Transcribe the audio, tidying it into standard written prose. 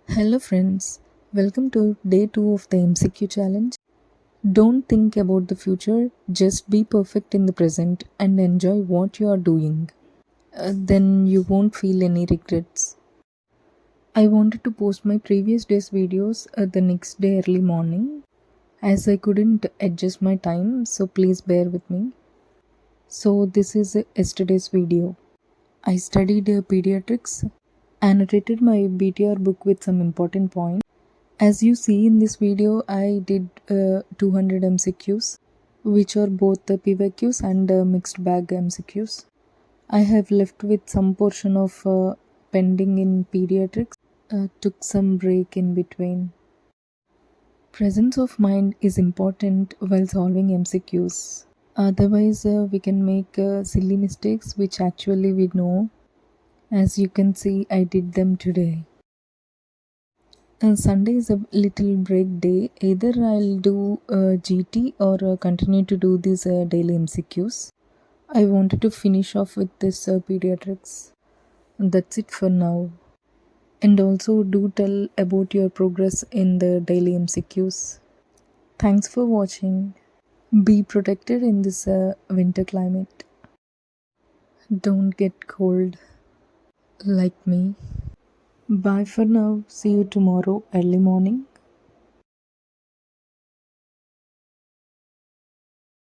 Hello friends, welcome to day 2 of the MCQ challenge. Don't think about the future, just be perfect in the present and enjoy what you are doing. Then you won't feel any regrets. I wanted to post my previous day's videos the next day early morning as I couldn't adjust my time, so please bear with me. So this is yesterday's video. I studied pediatrics, annotated my BTR book with some important points. As you see in this video, I did 200 MCQs, which are both the PYQs and mixed bag MCQs. I have left with some portion of pending in pediatrics, took some break in between. Presence of mind is important while solving MCQs. Otherwise, we can make silly mistakes which actually we know. As you can see, I did them today. Sunday is a little break day. Either I'll do GT or continue to do these daily MCQs. I wanted to finish off with this pediatrics. That's it for now. And also do tell about your progress in the daily MCQs. Thanks for watching. Be protected in this winter climate. Don't get cold like me. Bye for now. See you tomorrow early morning.